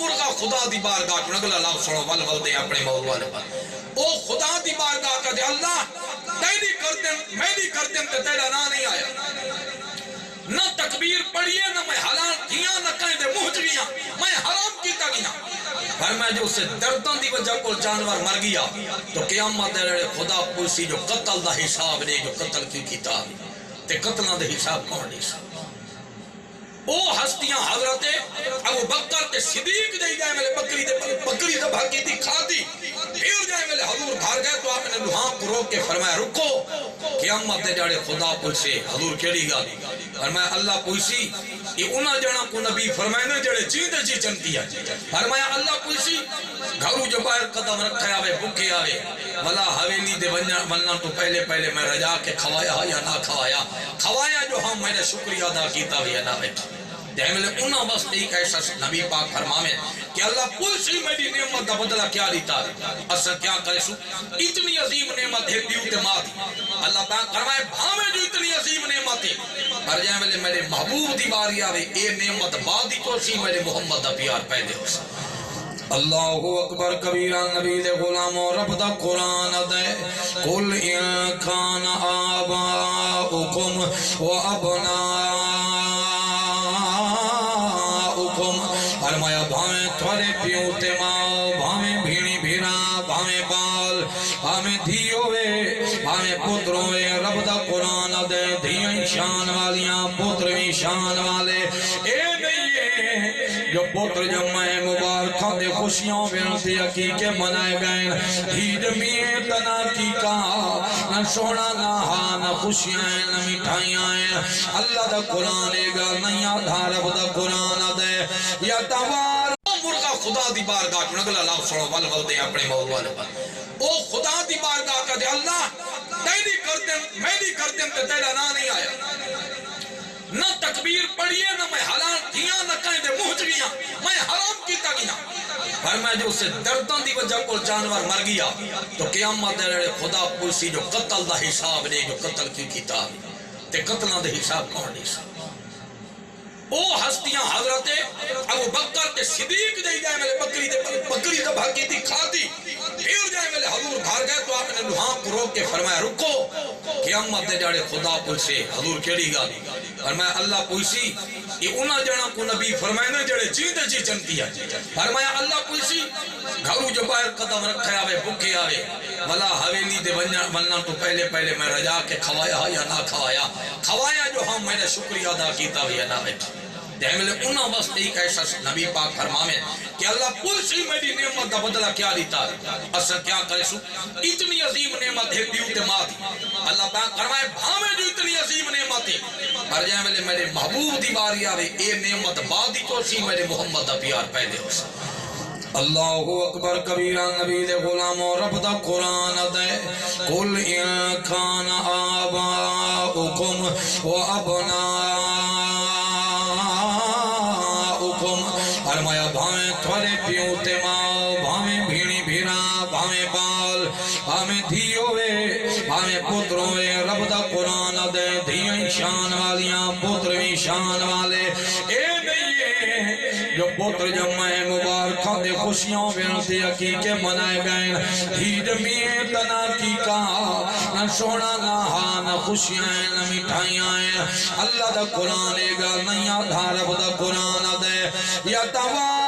مرغا خدا دی بارگاہ چ اگلا لاؤ سنو ول ول دے اپنے موضوع والے پر او خدا دی بارگاہ کا دے اللہ تیری کردن میں دی کردن تے تیرا نا نہیں آیا نہ تکبیر پڑھیے نہ میں حلال کیا نہ کہیں دے منہ چ گیا میں حرام کیتا گیا پر میں جو اسے دردوں دی وجہ کو جانور مر گیا تو قیامت دے خدا پوچھی جو قتل دا حساب دے جو قتل کی کتاب تے قتلاں دے حساب کون دے او ہستیاں حضرت ابو بکر تے صدیق دے جائے میرے بکری دے بھاگی تھی کھاتی پھر جائے میرے حضور گھر گئے تو آپ نے لوہاں کو روک کے فرمایا رکو قیامت دے جاڑے خدا پوچھے حضور کیڑی گا فرمایا اللہ پوچھی یہ انہاں جڑا کو نبی فرمائے نے جڑے جیندے جی چنتی ہے فرمایا اللہ پوچھی گھروں جو باہر قدم رکھے آوے بھوکے آوے بلا حویلی دے وننا تو پہلے میں رجا کے کھوایا یا نہ کھوایا جو ہم میں نے شکریہ ادا کیتا بھی نہ بیٹھا جہملے انہاں بس ایک ایسا نبی پاک فرماوے کہ اللہ پوچھی میری نعمت دا بدلہ کیا دیتا اصلا کیا کرے سو اتنی عظیم نعمت ہے پیوتے ماں دی اللہ پاک فرمائے بھامے جو اتنی عظیم نعمت ہے پر جہملے میرے محبوب دی باری آوے اے نعمت بادی تو سی میرے محمد دا پیار پیدے ہو سا اللہ اکبر کبیرہ نبی دے غلام و رب دا قرآن دے قل ان کان آباؤکم و فرمایا بھامیں تھوڑے پیوتے ماں بھامیں بھیڑی بھیرا بھامیں بال بھامیں دھیوے بھامیں پتروے رب دا قرآن دے دھیاں شان والیاں پترویں شان والے اے نہیں جو پتر جمعہ مبارکہ دے خوشیوں بینتی حقیقے منائے گئے ہید میئے تنا کی کہا نہ سونا نہ ہاں نہ خوشیاں نہ مٹھائیاں اللہ دا قرآن گا نہیں آدھا رب دا قرآن دے یا توار مرغا خدا دی بارگاہ چ اگلا لاؤ سنو ول ول دے اپنے موضوع والے پر او خدا دی بارگاہ کا دے اللہ تیری کردن میں دی کردن تے تیرا نا نہیں آیا نہ تکبیر پڑھیے نہ میں حلال کیا نہ کہیں دے منہ چ گیا میں حرام کیتا گیا پر میں جو اسے دردوں دی وجہ کو جانور مر گیا تو قیامت دے خدا پوچھی جو قتل دا حساب دے جو قتل کی کتاب تے قتلاں دے حساب کون دے او ہستیاں حضرت ابو بکر تے صدیق دے جائے میرے بکری دے بھاگی تھی کھاتی پھر جائے میرے حضور گھر گئے تو آپ نے لوہاں کو روک کے فرمایا رکو قیامت دے جاڑے خدا پوچھے حضور کیڑی گا فرمایا اللہ پوچھی یہ انہاں جڑا کو نبی فرمائے نے جڑے جیندے جی چنتی ہے فرمایا اللہ پوچھی گھروں جو باہر قدم رکھے آوے بھوکے آوے بلا حویلی دے وننا تو پہلے میں رجا کے کھوایا یا نہ کھوایا جو ہم میں نے شکریہ ادا کیتا بھی نہ بیٹھا جہملے انہاں بس ایک ایسا نبی پاک فرماوے کہ اللہ پوچھی میری نعمت دا بدلہ کیا دیتا اصلا کیا کرے سو اتنی عظیم نعمت ہے پیوتے ماں دی اللہ پاک فرمائے بھامے جو اتنی عظیم نعمت ہے پر جہملے میرے محبوب دی باری آوے اے نعمت بادی تو سی میرے محمد دا پیار پیدے ہو سا اللہ اکبر کبیرہ نبی دے غلام و رب دا قرآن دے قل ان کان آباؤکم و فرمایا بھامیں تھوڑے پیوتے ماں بھامیں بھیڑی بھیرا بھامیں بال بھامیں دھیوے بھامیں پتروے رب دا قرآن دے دھیاں شان والیاں پترویں شان والے اے نہیں جو پتر جمعہ مبارکہ دے خوشیوں بینتی حقیقے منائے گئے ہید میئے تنا کی کہا نہ سونا نہ ہاں نہ خوشیاں نہ مٹھائیاں اللہ دا قرآن گا نہیں آدھا رب دا قرآن دے یا توار